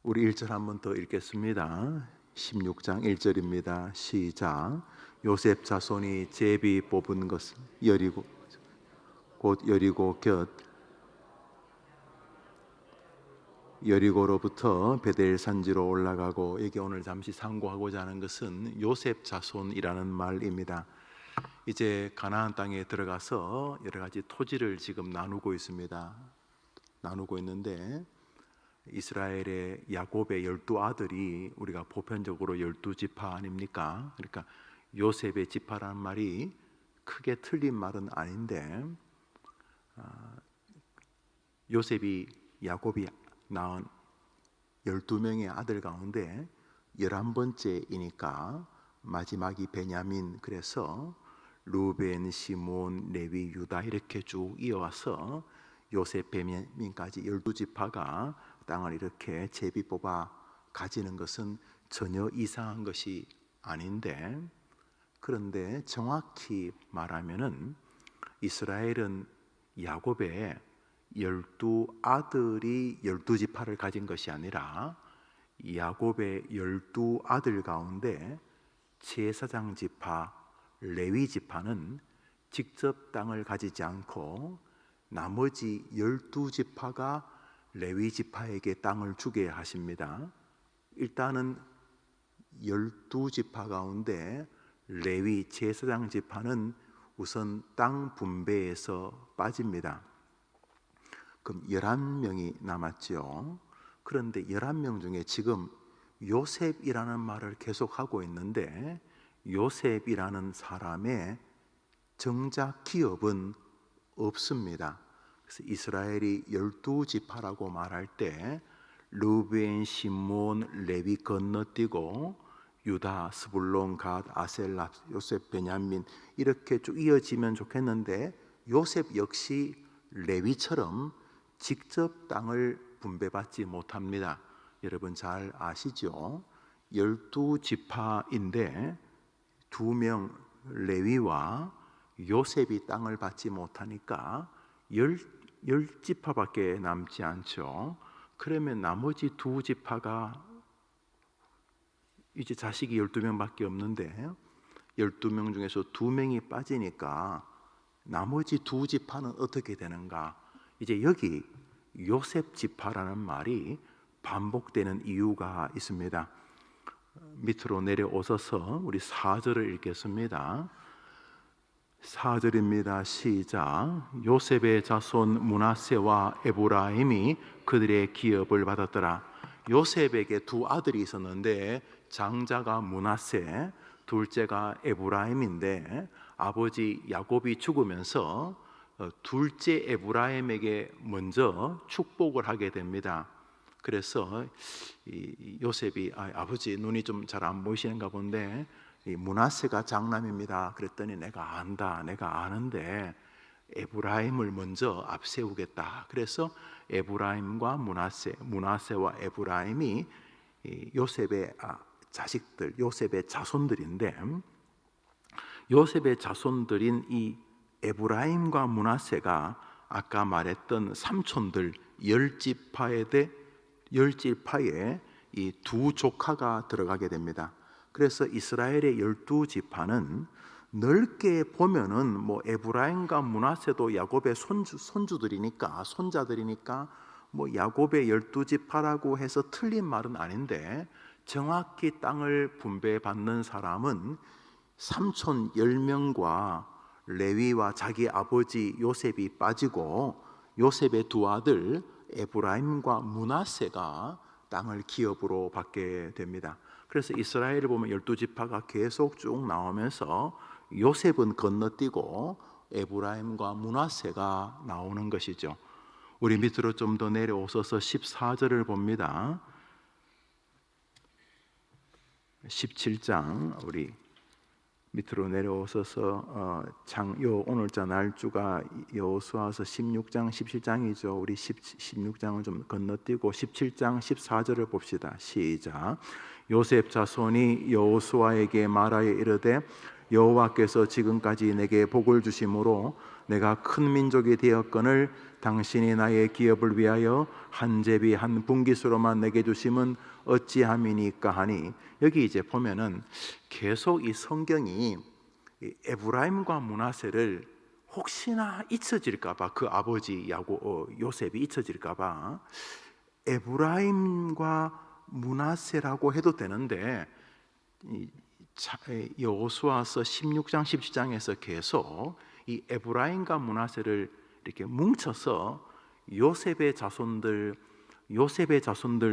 우리 1절 한 번 더 읽겠습니다. 16장 1절입니다. 시작. 요셉 자손이 제비 뽑은 것은 여리고 곧 여리고 곁 여리고로부터 베델 산지로 올라가고, 여기 오늘 잠시 상고하고자 하는 것은 요셉 자손이라는 말입니다. 이제 가나안 땅에 들어가서 여러 가지 토지를 지금 나누고 있습니다. 나누고 있는데 이스라엘의 야곱의 12아들이 우리가 보편적으로 12지파 아닙니까? 그러니까 요셉의 지파라는 말이 크게 틀린 말은 아닌데, 요셉이 야곱이 낳은 12명의 아들 가운데 11번째이니까 마지막이 베냐민, 그래서 루벤, 시몬, 레위, 유다 이렇게 쭉 이어와서 요셉, 베냐민까지 12지파가 땅을 이렇게 제비 뽑아 가지는 것은 전혀 이상한 것이 아닌데, 그런데 정확히 말하면은 이스라엘은 야곱의 12아들이 12지파를 가진 것이 아니라 야곱의 12아들 가운데 제사장 지파, 레위 지파는 직접 땅을 가지지 않고 나머지 12지파가 레위 지파에게 땅을 주게 하십니다. 일단은 12지파 가운데 레위 제사장 지파는 우선 땅 분배에서 빠집니다. 그럼 11명이 남았죠. 그런데 11명 중에 지금 요셉이라는 말을 계속하고 있는데, 요셉이라는 사람의 정작 기업은 없습니다. 그래서 이스라엘이 12지파라고 말할 때 루벤, 시몬, 레위 건너뛰고 유다, 스불론, 갓, 아셀, 요셉, 베냐민 이렇게 쭉 이어지면 좋겠는데, 요셉 역시 레위처럼 직접 땅을 분배받지 못합니다. 여러분 잘 아시죠? 12지파인데 2명 레위와 요셉이 땅을 받지 못하니까 10지파밖에 남지 않죠. 그러면 나머지 2지파가 이제 자식이 12명밖에 없는데 12명 중에서 2명이 빠지니까 나머지 2지파는 어떻게 되는가? 이제 여기 요셉 지파라는 말이 반복되는 이유가 있습니다. 밑으로 내려오셔서 우리 4절을 읽겠습니다. 4절입니다. 시작. 요셉의 자손 므낫세와 에브라임이 그들의 기업을 받았더라. 요셉에게 2 아들이 있었는데 장자가 므낫세, 둘째가 에브라임인데 아버지 야곱이 죽으면서 둘째 에브라임에게 먼저 축복을 하게 됩니다. 그래서 요셉이 아버지 눈이 좀 잘 안 보이시는가 본데 므낫세가 장남입니다. 그랬더니 내가 안다, 내가 아는데 에브라임을 먼저 앞세우겠다. 그래서 에브라임과 므낫세와 에브라임이 요셉의 자식들, 요셉의 자손들인데, 요셉의 자손들인 이 에브라임과 므낫세가 아까 말했던 삼촌들 10지파에 이 2 조카가 들어가게 됩니다. 그래서 이스라엘의 12지파는 넓게 보면은 뭐 에브라임과 므낫세도 야곱의 손자들이니까 뭐 야곱의 12지파라고 해서 틀린 말은 아닌데, 정확히 땅을 분배받는 사람은 삼촌 10명과 레위와 자기 아버지 요셉이 빠지고 요셉의 2 아들 에브라임과 므낫세가 땅을 기업으로 받게 됩니다. 그래서 이스라엘을 보면 12지파가 계속 쭉 나오면서 요셉은 건너뛰고 에브라임과 므낫세가 나오는 것이죠. 우리 밑으로 좀 더 내려오셔서 14절을 봅니다. 17장 우리 밑으로 내려오셔서 오늘자 날주가 여호수아서 16장 17장이죠. 우리 16장을 좀 건너뛰고 17장 14절을 봅시다. 시작. 요셉 자손이 여호수아에게 말하여 이르되 여호와께서 지금까지 내게 복을 주심으로 내가 큰 민족이 되었거늘 당신이 나의 기업을 위하여 한 제비 한 분깃으로만 내게 주심은 어찌함이니까 하니, 여기 이제 보면은 계속 이 성경이 이 에브라임과 므낫세를 혹시나 잊혀질까봐, 그 아버지 요셉이 잊혀질까봐 에브라임과 므낫세라고 해도 되는데, 여호수아서 16장 17장에서 계속 이 에브라임과 므낫세를 이렇게 뭉쳐서 요셉의 자손들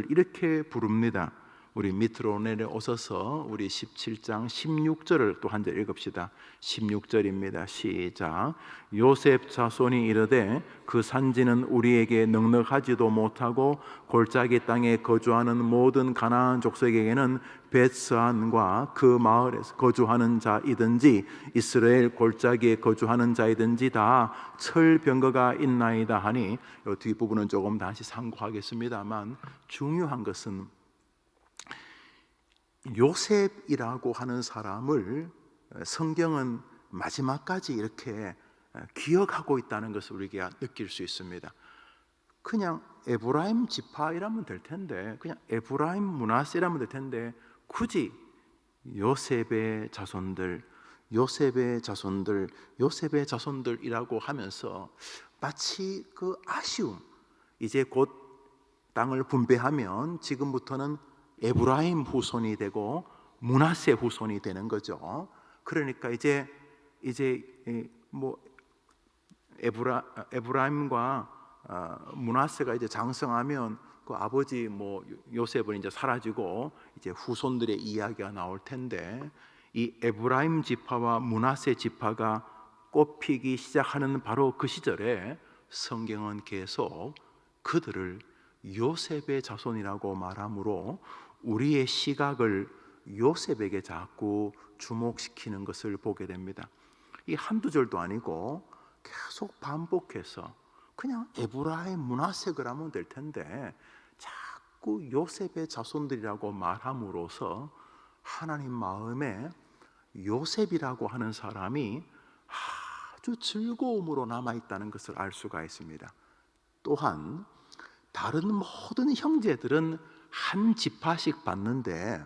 이렇게 부릅니다. 우리 밑으로 내려오셔서 우리 17장 16절을 또 한 절 읽읍시다. 16절입니다. 시작. 요셉 자손이 이르되 그 산지는 우리에게 넉넉하지도 못하고 골짜기 땅에 거주하는 모든 가나안 족속에게는 벳스안과 그 마을에서 거주하는 자이든지 이스라엘 골짜기에 거주하는 자이든지 다 철병거가 있나이다 하니, 이 뒷부분은 조금 다시 참고하겠습니다만, 중요한 것은 요셉이라고 하는 사람을 성경은 마지막까지 이렇게 기억하고 있다는 것을 우리가 느낄 수 있습니다. 그냥 에브라임 지파이라면 될 텐데, 그냥 에브라임 므낫세라면 될 텐데, 굳이 요셉의 자손들이라고 하면서 마치 그 아쉬움, 이제 곧 땅을 분배하면 지금부터는 에브라임 후손이 되고 므낫세 후손이 되는 거죠. 그러니까 이제 뭐 에브라임과 므낫세가 이제 장성하면 그 아버지 요셉은 이제 사라지고 이제 후손들의 이야기가 나올 텐데, 이 에브라임 지파와 므낫세 지파가 꽃피기 시작하는 바로 그 시절에 성경은 계속 그들을 요셉의 자손이라고 말하므로 우리의 시각을 요셉에게 자꾸 주목시키는 것을 보게 됩니다. 이 한두 절도 아니고 계속 반복해서 그냥 에브라임 므낫세 그러면 될 텐데 자꾸 요셉의 자손들이라고 말함으로써 하나님 마음에 요셉이라고 하는 사람이 아주 즐거움으로 남아있다는 것을 알 수가 있습니다. 또한 다른 모든 형제들은 한 지파씩 받는데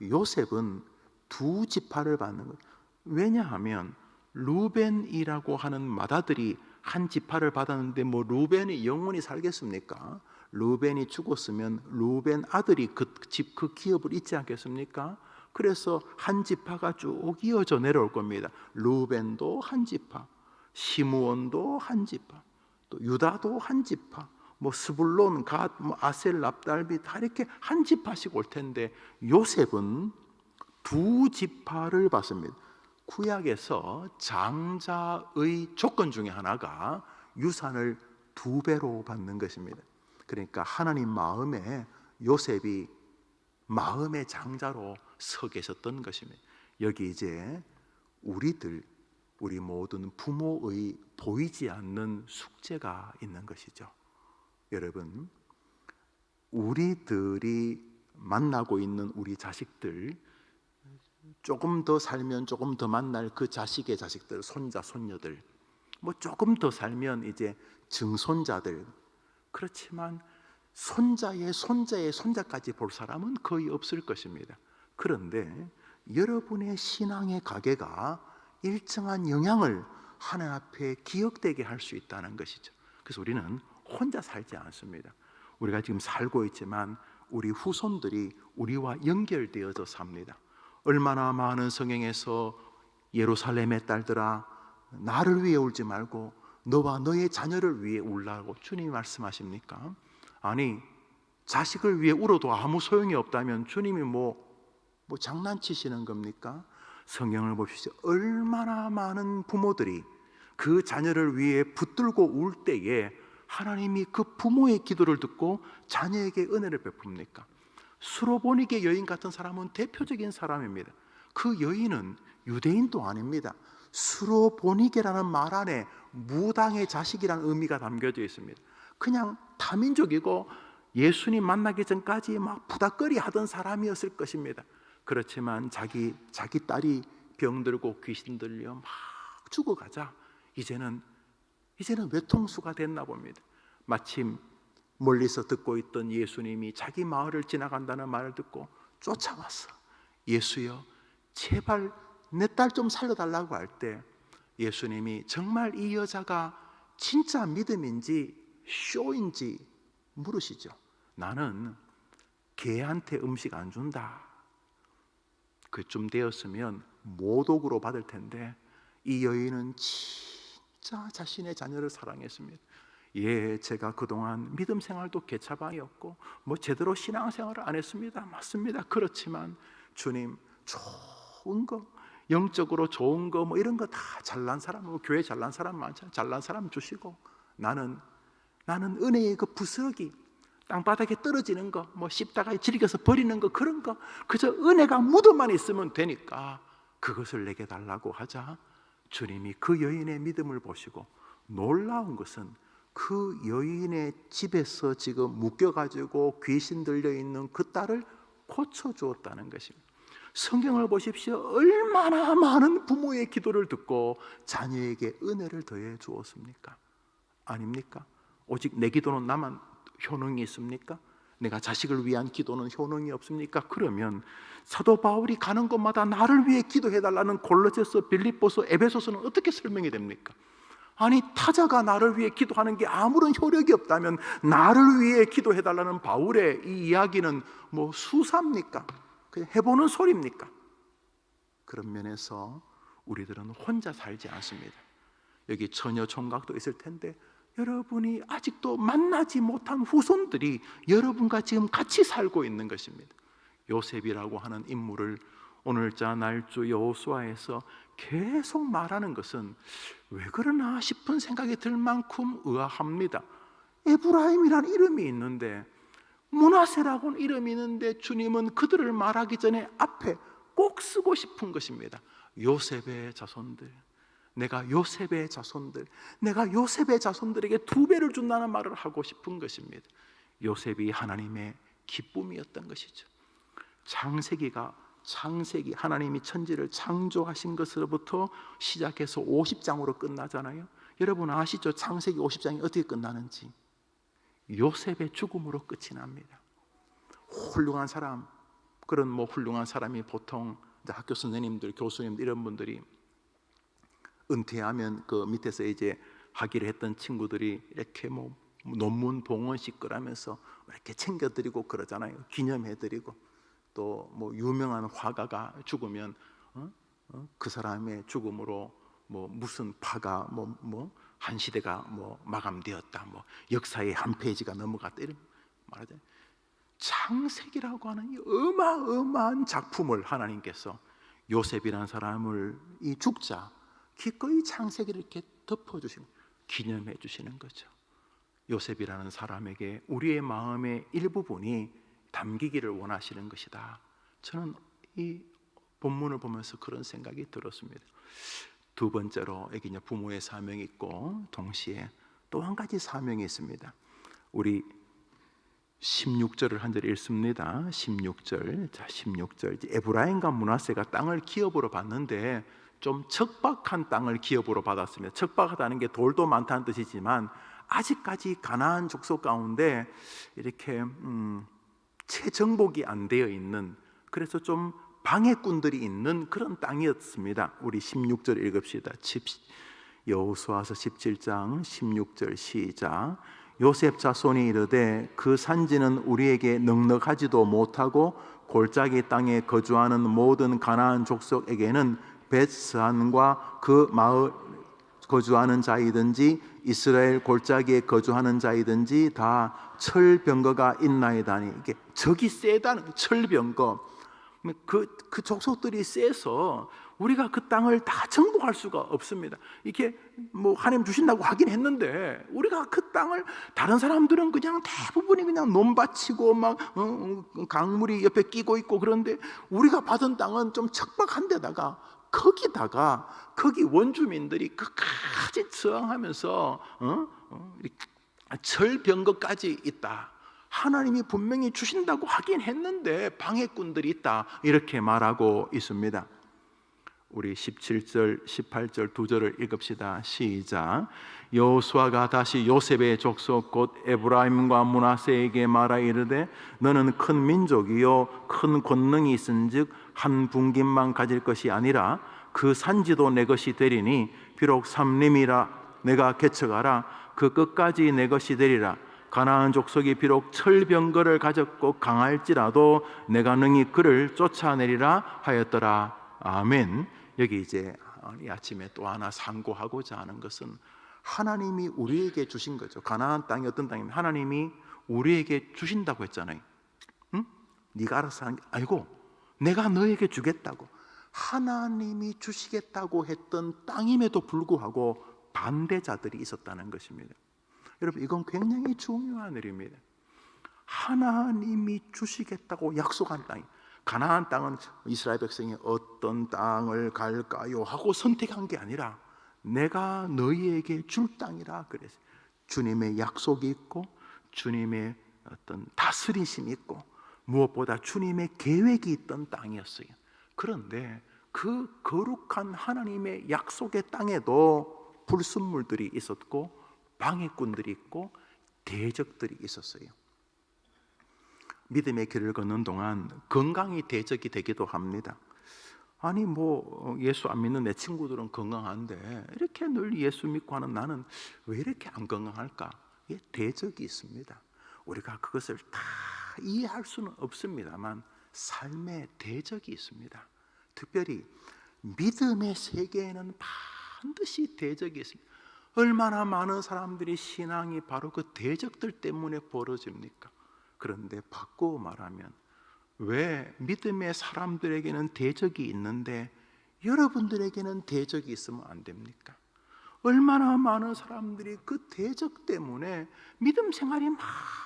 요셉은 두 지파를 받는 거예요. 왜냐하면 루벤이라고 하는 맏아들이 한 지파를 받았는데 루벤이 영원히 살겠습니까? 루벤이 죽었으면 루벤 아들이 그 기업을 잊지 않겠습니까? 그래서 한 지파가 쭉 이어져 내려올 겁니다. 루벤도 한 지파, 시므온도 한 지파, 또 유다도 한 지파, 스불론, 갓, 아셀, 납달비 다 이렇게 한 지파씩 올 텐데 요셉은 두 지파를 받습니다. 구약에서 장자의 조건 중에 하나가 유산을 2배로 받는 것입니다. 그러니까 하나님 마음에 요셉이 마음의 장자로 서 계셨던 것입니다. 여기 이제 우리 모든 부모의 보이지 않는 숙제가 있는 것이죠. 여러분, 우리들이 만나고 있는 우리 자식들, 조금 더 살면 조금 더 만날 그 자식의 자식들, 손자, 손녀들, 조금 더 살면 이제 증손자들, 그렇지만 손자의 손자의 손자까지 볼 사람은 거의 없을 것입니다. 그런데 여러분의 신앙의 가계가 일정한 영향을 하나님 앞에 기억되게 할 수 있다는 것이죠. 그래서 우리는 혼자 살지 않습니다. 우리가 지금 살고 있지만 우리 후손들이 우리와 연결되어서 삽니다. 얼마나 많은 성경에서 예루살렘의 딸들아 나를 위해 울지 말고 너와 너의 자녀를 위해 울라고 주님이 말씀하십니까? 아니, 자식을 위해 울어도 아무 소용이 없다면 주님이 장난치시는 겁니까? 성경을 보십시오. 얼마나 많은 부모들이 그 자녀를 위해 붙들고 울 때에 하나님이 그 부모의 기도를 듣고 자녀에게 은혜를 베풉니까? 수로보니게 여인 같은 사람은 대표적인 사람입니다. 그 여인은 유대인도 아닙니다. 수로보니게라는 말 안에 무당의 자식이라는 의미가 담겨져 있습니다. 그냥 다민족이고 예수님 만나기 전까지 막 부닥거리 하던 사람이었을 것입니다. 그렇지만 자기 딸이 병들고 귀신 들려 막 죽어가자. 이제는 외통수가 됐나 봅니다. 마침 멀리서 듣고 있던 예수님이 자기 마을을 지나간다는 말을 듣고 쫓아왔어. 예수여, 제발 내 딸 좀 살려달라고 할 때 예수님이 정말 이 여자가 진짜 믿음인지 쇼인지 물으시죠. 나는 개한테 음식 안 준다. 그쯤 되었으면 모독으로 받을 텐데 이 여인은 진짜 자신의 자녀를 사랑했습니다. 예, 제가 그동안 믿음 생활도 개차방이었고 제대로 신앙생활을 안 했습니다. 맞습니다. 그렇지만 주님, 좋은 거, 영적으로 좋은 거 이런 거 다 잘난 사람, 교회 잘난 사람 많잖아요. 잘난 사람 주시고 나는 은혜의 그 부스러기, 땅바닥에 떨어지는 거, 씹다가 질겨서 버리는 거, 그런 거 그저 은혜가 묻어만 있으면 되니까 그것을 내게 달라고 하자 주님이 그 여인의 믿음을 보시고 놀라운 것은 그 여인의 집에서 지금 묶여가지고 귀신 들려있는 그 딸을 고쳐주었다는 것입니다. 성경을 보십시오. 얼마나 많은 부모의 기도를 듣고 자녀에게 은혜를 더해 주었습니까? 아닙니까? 오직 내 기도는 나만 효능이 있습니까? 내가 자식을 위한 기도는 효능이 없습니까? 그러면 사도 바울이 가는 곳마다 나를 위해 기도해달라는 골로새서, 빌립보서, 에베소서는 어떻게 설명이 됩니까? 아니, 타자가 나를 위해 기도하는 게 아무런 효력이 없다면 나를 위해 기도해달라는 바울의 이 이야기는 수사입니까? 그냥 해보는 소리입니까? 그런 면에서 우리들은 혼자 살지 않습니다. 여기 처녀 총각도 있을 텐데 여러분이 아직도 만나지 못한 후손들이 여러분과 지금 같이 살고 있는 것입니다. 요셉이라고 하는 인물을 오늘자 날주 여호수아에서 계속 말하는 것은 왜 그러나 싶은 생각이 들 만큼 의아합니다. 에브라임이라는 이름이 있는데, 므낫세라고는 이름이 있는데 주님은 그들을 말하기 전에 앞에 꼭 쓰고 싶은 것입니다. 요셉의 자손들, 내가 요셉의 자손들에게 2배를 준다는 말을 하고 싶은 것입니다. 요셉이 하나님의 기쁨이었던 것이죠. 창세기, 하나님이 천지를 창조하신 것으로부터 시작해서 50장으로 끝나잖아요. 여러분 아시죠? 창세기 50장이 어떻게 끝나는지. 요셉의 죽음으로 끝이 납니다. 훌륭한 사람, 그런 훌륭한 사람이 보통 학교 선생님들, 교수님들 이런 분들이 은퇴하면 그 밑에서 이제 학위를 했던 친구들이 이렇게 논문 봉헌식 거라면서 이렇게 챙겨드리고 그러잖아요. 기념해드리고 또 유명한 화가가 죽으면 그 사람의 죽음으로 무슨 파가 한 시대가 마감되었다, 역사의 한 페이지가 넘어갔다 이런 말하잖아요. 창세기라고 하는 이 어마어마한 작품을 하나님께서 요셉이라는 사람을 이 죽자 기꺼이 창세기를 이렇게 덮어주시고 기념해 주시는 거죠. 요셉이라는 사람에게 우리의 마음의 일부분이 담기기를 원하시는 것이다. 저는 이 본문을 보면서 그런 생각이 들었습니다. 두 번째로 여기 부모의 사명이 있고 동시에 또 한 가지 사명이 있습니다. 우리 16절을 한 절 읽습니다. 16절. 에브라임과 므낫세가 땅을 기업으로 받는데 좀 척박한 땅을 기업으로 받았습니다. 척박하다는 게 돌도 많다는 뜻이지만 아직까지 가나안 족속 가운데 이렇게 채정복이 안 되어 있는, 그래서 좀 방해꾼들이 있는 그런 땅이었습니다. 우리 16절 읽읍시다. 여호수아서 17장 16절 시작. 요셉 자손이 이르되 그 산지는 우리에게 넉넉하지도 못하고 골짜기 땅에 거주하는 모든 가나안 족속에게는 벳스한과 그 마을 거주하는 자이든지 이스라엘 골짜기에 거주하는 자이든지 다 철병거가 있나이다니. 이게 적이 세다는 철병거. 그 족속들이 세서 우리가 그 땅을 다 정복할 수가 없습니다. 이게 하나님 주신다고 하긴 했는데 우리가 그 땅을, 다른 사람들은 그냥 대부분이 그냥 논밭이고 강물이 옆에 끼고 있고, 그런데 우리가 받은 땅은 좀 척박한 데다가 거기 원주민들이 끝까지 저항하면서 철병거까지 있다. 하나님이 분명히 주신다고 하긴 했는데 방해꾼들이 있다, 이렇게 말하고 있습니다. 우리 17절, 18절 두 절을 읽읍시다. 시작. 여호수아가 다시 요셉의 족속 곧 에브라임과 므낫세에게 말하 이르되 너는 큰 민족이요 큰 권능이 있은즉 한 분깃만 가질 것이 아니라 그 산지도 내 것이 되리니 비록 삼림이라 내가 개척하라 그 끝까지 내 것이 되리라. 가나안 족속이 비록 철병거를 가졌고 강할지라도 내가 능히 그를 쫓아내리라 하였더라. 아멘. 여기 이제 이 아침에 또 하나 상고하고자 하는 것은 하나님이 우리에게 주신 거죠. 가나안 땅이 어떤 땅이면 하나님이 우리에게 주신다고 했잖아요. 응? 네가 알아서 하는 게 아니고 내가 너에게 주겠다고. 하나님이 주시겠다고 했던 땅임에도 불구하고 반대자들이 있었다는 것입니다. 여러분, 이건 굉장히 중요한 일입니다. 하나님이 주시겠다고 약속한 땅이, 가나안 땅은 이스라엘 백성이 어떤 땅을 갈까요 하고 선택한 게 아니라 내가 너희에게 줄 땅이라 그랬어요. 주님의 약속이 있고 주님의 어떤 다스리심이 있고 무엇보다 주님의 계획이 있던 땅이었어요. 그런데 그 거룩한 하나님의 약속의 땅에도 불순물들이 있었고 방해꾼들이 있고 대적들이 있었어요. 믿음의 길을 걷는 동안 건강이 대적이 되기도 합니다. 아니 뭐 예수 안 믿는 내 친구들은 건강한데 이렇게 늘 예수 믿고 하는 나는 왜 이렇게 안 건강할까? 이게 대적이 있습니다. 우리가 그것을 다 이해할 수는 없습니다만 삶의 대적이 있습니다. 특별히 믿음의 세계에는 반드시 대적이 있습니다. 얼마나 많은 사람들이 신앙이 바로 그 대적들 때문에 벌어집니까? 그런데 바꾸어 말하면 왜 믿음의 사람들에게는 대적이 있는데 여러분들에게는 대적이 있으면 안 됩니까? 얼마나 많은 사람들이 그 대적 때문에 믿음 생활이 막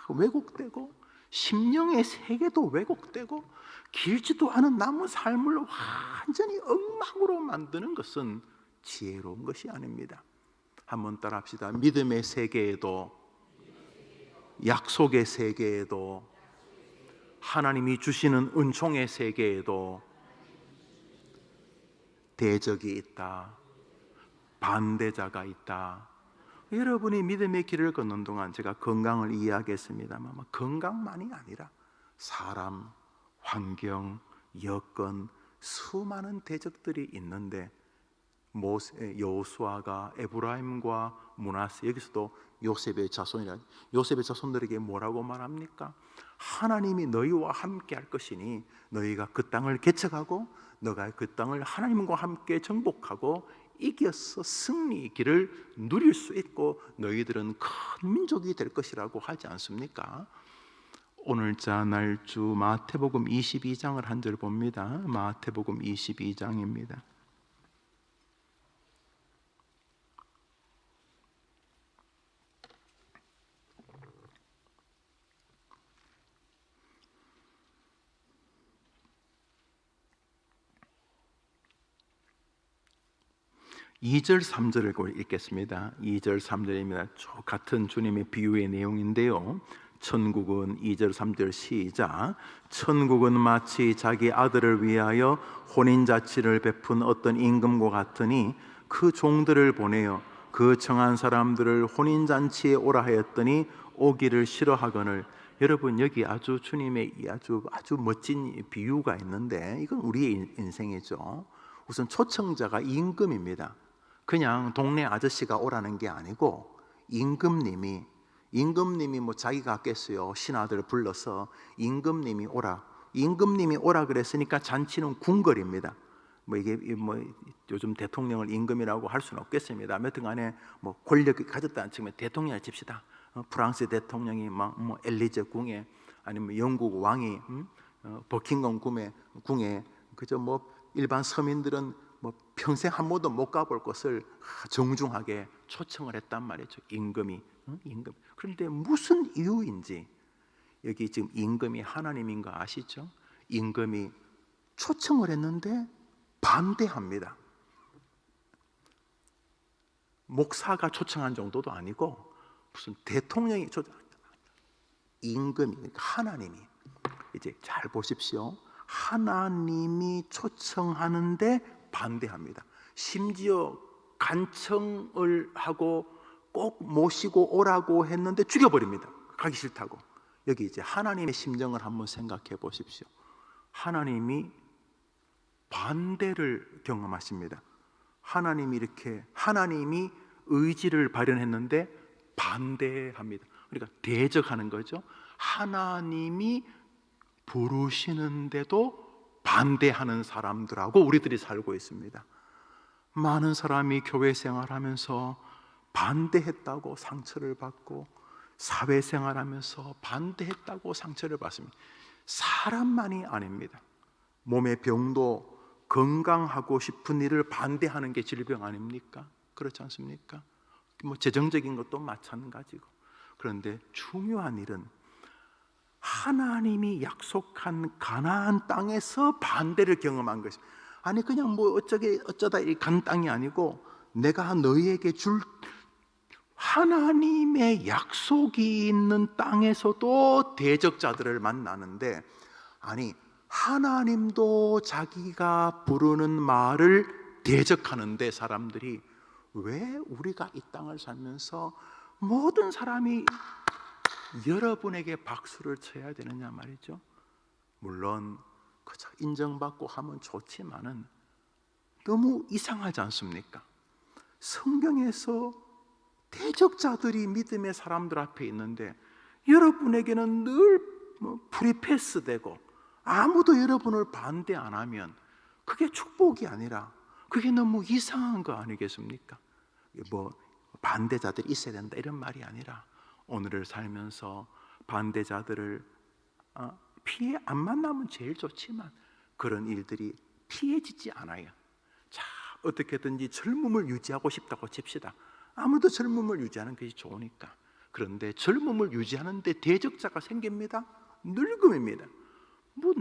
왜곡되고 심령의 세계도 왜곡되고 길지도 않은 남은 삶을 완전히 엉망으로 만드는 것은 지혜로운 것이 아닙니다. 한번 따라합시다. 믿음의 세계에도 약속의 세계에도 하나님이 주시는 은총의 세계에도 대적이 있다. 반대자가 있다. 여러분이 믿음의 길을 걷는 동안 제가 건강을 이야기했습니다만 건강만이 아니라 사람, 환경, 여건 수많은 대적들이 있는데 여호수아가 에브라임과 므낫세 여기서도 요셉의 자손이라 요셉의 자손들에게 뭐라고 말합니까? 하나님이 너희와 함께 할 것이니 너희가 그 땅을 개척하고 너가 그 땅을 하나님과 함께 정복하고 이겨서 승리의 길을 누릴 수 있고 너희들은 큰 민족이 될 것이라고 하지 않습니까? 오늘자 날주 마태복음 22장을 한 절 봅니다. 마태복음 22장입니다. 이 절 3절을 읽겠습니다. 2절 3절입니다. 같은 주님의 비유의 내용인데요. 천국은 2절 3절 시작. 천국은 마치 자기 아들을 위하여 혼인잔치를 베푼 어떤 임금과 같으니 그 종들을 보내어 그 청한 사람들을 혼인잔치에 오라 하였더니 오기를 싫어하거늘. 여러분, 여기 아주 주님의 아주 멋진 비유가 있는데 이건 우리의 인생이죠. 우선 초청자가 임금입니다. 그냥 동네 아저씨가 오라는 게 아니고 임금님이 뭐 자기가 겠어요. 신하들을 불러서 임금님이 오라 그랬으니까 잔치는 궁궐입니다. 뭐 이게 뭐 요즘 대통령을 임금이라고 할 수는 없겠습니다. 아무튼간에 뭐 권력이 가졌다는 측면 대통령을 칩시다. 프랑스 대통령이 뭐 엘리제 궁에 아니면 영국 왕이 버킹엄 궁에 그저 뭐 일반 서민들은 뭐 평생 한 번도 못 가볼 것을 정중하게 초청을 했단 말이죠. 임금. 그런데 무슨 이유인지 여기 지금 임금이 하나님인 거 아시죠? 임금이 초청을 했는데 반대합니다. 목사가 초청한 정도도 아니고 무슨 대통령이 임금이 그러니까 하나님이 이제 잘 보십시오. 하나님이 초청하는데 반대합니다. 심지어 간청을 하고 꼭 모시고 오라고 했는데 죽여버립니다. 가기 싫다고. 여기 이제 하나님의 심정을 한번 생각해 보십시오. 하나님이 반대를 경험하십니다. 하나님이 의지를 발현했는데 반대합니다. 그러니까 대적하는 거죠. 하나님이 부르시는데도 반대하는 사람들하고 우리들이 살고 있습니다. 많은 사람이 교회 생활하면서 반대했다고 상처를 받고, 사회생활하면서 반대했다고 상처를 받습니다. 사람만이 아닙니다. 몸의 병도 건강하고 싶은 일을 반대하는 게 질병 아닙니까? 그렇지 않습니까? 재정적인 것도 마찬가지고. 그런데 중요한 일은 하나님이 약속한 가나안 땅에서 반대를 경험한 것입니다. 아니 그냥 어쩌다 이 간 땅이 아니고 내가 너희에게 줄 하나님의 약속이 있는 땅에서도 대적자들을 만나는데, 아니 하나님도 자기가 부르는 말을 대적하는데 사람들이 왜 우리가 이 땅을 살면서 모든 사람이 여러분에게 박수를 쳐야 되느냐 말이죠. 물론 그저 인정받고 하면 좋지만은 너무 이상하지 않습니까? 성경에서 대적자들이 믿음의 사람들 앞에 있는데 여러분에게는 늘 프리패스되고 아무도 여러분을 반대 안 하면 그게 축복이 아니라 그게 너무 이상한 거 아니겠습니까? 반대자들이 있어야 된다 이런 말이 아니라 오늘을 살면서 반대자들을 피해 안 만나면 제일 좋지만 그런 일들이 피해지지 않아요. 자, 어떻게든지 젊음을 유지하고 싶다고 칩시다. 아무도 젊음을 유지하는 것이 좋으니까. 그런데 젊음을 유지하는데 대적자가 생깁니다. 늙음입니다.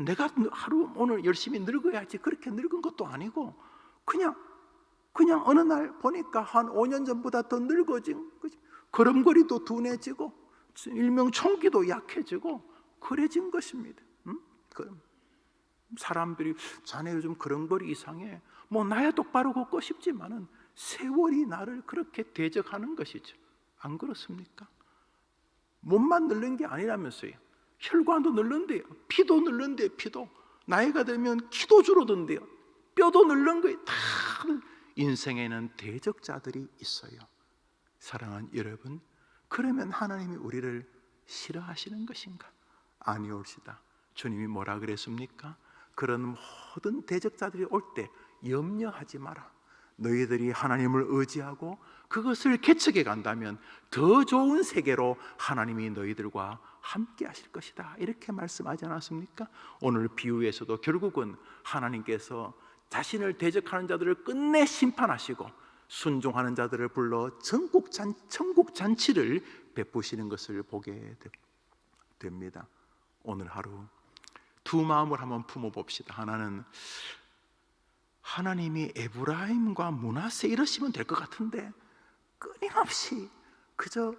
내가 하루 오늘 열심히 늙어야지 그렇게 늙은 것도 아니고 그냥 어느 날 보니까 한 5년 전보다 더 늙어진 거지. 걸음걸이도 둔해지고 일명 총기도 약해지고 그래진 것입니다. 그럼 사람들이 자네 요즘 걸음걸이 이상해. 나야 똑바로 걷고 싶지만은 세월이 나를 그렇게 대적하는 것이죠. 안 그렇습니까? 몸만 늙는 게 아니라면서요. 혈관도 늙는데요. 피도 늙는데요. 피도 나이가 들면 키도 줄어든대요. 뼈도 늙는 거예요. 다 인생에는 대적자들이 있어요. 사랑하는 여러분, 그러면 하나님이 우리를 싫어하시는 것인가? 아니올시다. 주님이 뭐라 그랬습니까? 그런 모든 대적자들이 올 때 염려하지 마라. 너희들이 하나님을 의지하고 그것을 개척해 간다면 더 좋은 세계로 하나님이 너희들과 함께 하실 것이다. 이렇게 말씀하지 않았습니까? 오늘 비유에서도 결국은 하나님께서 자신을 대적하는 자들을 끝내 심판하시고 순종하는 자들을 불러 천국 잔치를 베푸시는 것을 보게 됩니다. 오늘 하루 두 마음을 한번 품어봅시다. 하나는 하나님이 에브라임과 므낫세 이러시면 될 것 같은데 끊임없이 그저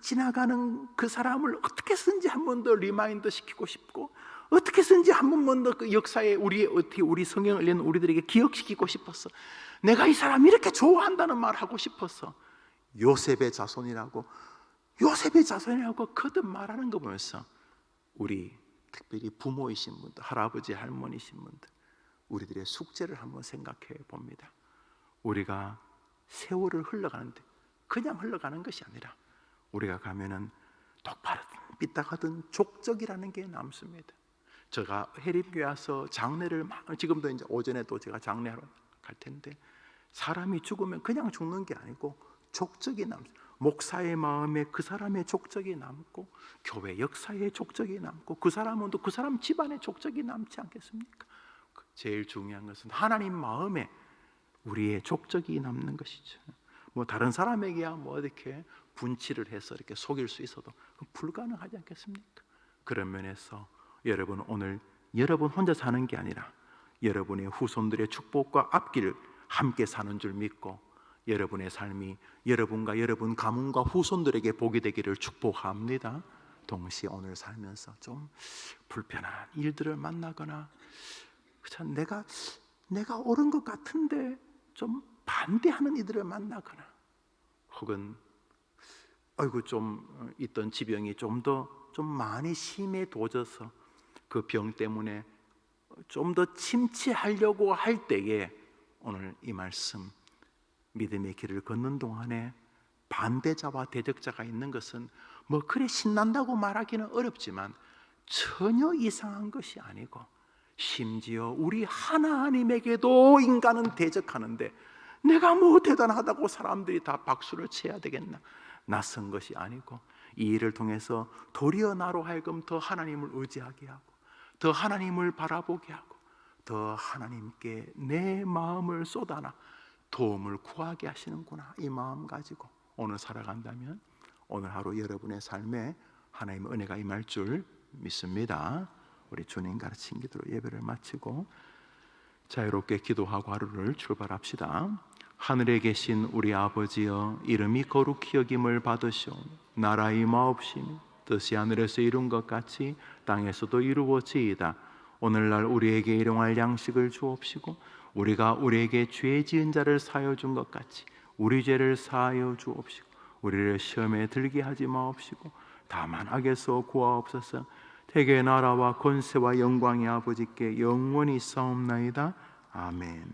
지나가는 그 사람을 어떻게 쓰는지 한 번 더 리마인드 시키고 싶고 어떻게 쓰는지 한 번만 더 그 역사에 우리 성경을 읽는 우리들에게 기억시키고 싶었어. 내가 이 사람 이렇게 좋아한다는 말 하고 싶었어. 요셉의 자손이라고 거듭 말하는 거 보면서 우리 특별히 부모이신 분들, 할아버지 할머니신 분들 우리들의 숙제를 한번 생각해 봅니다. 우리가 세월을 흘러가는데 그냥 흘러가는 것이 아니라 우리가 가면은 똑바르든 삐딱하든 족적이라는 게 남습니다. 제가 해림교회 와서 장례를 지금도 이제 오전에도 제가 장례하러 갈 텐데 사람이 죽으면 그냥 죽는 게 아니고 족적이 남습니다. 목사의 마음에 그 사람의 족적이 남고 교회 역사의 족적이 남고 그 사람은 또 그 사람 집안의 족적이 남지 않겠습니까? 제일 중요한 것은 하나님 마음에 우리의 족적이 남는 것이죠. 다른 사람에게야 이렇게 분치를 해서 이렇게 속일 수 있어도 불가능하지 않겠습니까? 그런 면에서 여러분 오늘 여러분 혼자 사는 게 아니라 여러분의 후손들의 축복과 앞길을 함께 사는 줄 믿고 여러분의 삶이 여러분과 여러분 가문과 후손들에게 복이 되기를 축복합니다. 동시에 오늘 살면서 좀 불편한 일들을 만나거나 참 내가 옳은 것 같은데 좀 반대하는 이들을 만나거나, 혹은 아이고 좀 있던 지병이 좀 많이 심해도져서 그 병 때문에 좀 더 침체하려고 할 때에 오늘 이 말씀, 믿음의 길을 걷는 동안에 반대자와 대적자가 있는 것은 뭐 그래 신난다고 말하기는 어렵지만 전혀 이상한 것이 아니고, 심지어 우리 하나님에게도 인간은 대적하는데 내가 뭐 대단하다고 사람들이 다 박수를 쳐야 되겠나? 낯선 것이 아니고, 이 일을 통해서 도리어 나로 하여금 더 하나님을 의지하게 하고, 더 하나님을 바라보게 하고, 더 하나님께 내 마음을 쏟아나 도움을 구하게 하시는구나, 이 마음 가지고 오늘 살아간다면 오늘 하루 여러분의 삶에 하나님의 은혜가 임할 줄 믿습니다. 우리 주님 가르친 기도로 예배를 마치고 자유롭게 기도하고 하루를 출발합시다. 하늘에 계신 우리 아버지여, 이름이 거룩히 여김을 받으시오며 나라의 마옵시며 뜻이 하늘에서 이룬 것 같이 땅에서도 이루어지이다. 오늘날 우리에게 일용할 양식을 주옵시고, 우리가 우리에게 죄 지은 자를 사하여 준 것 같이 우리 죄를 사하여 주옵시고, 우리를 시험에 들게 하지 마옵시고 다만 악에서 구하옵소서. 태계의 나라와 권세와 영광이 아버지께 영원히 있사옵나이다. 아멘.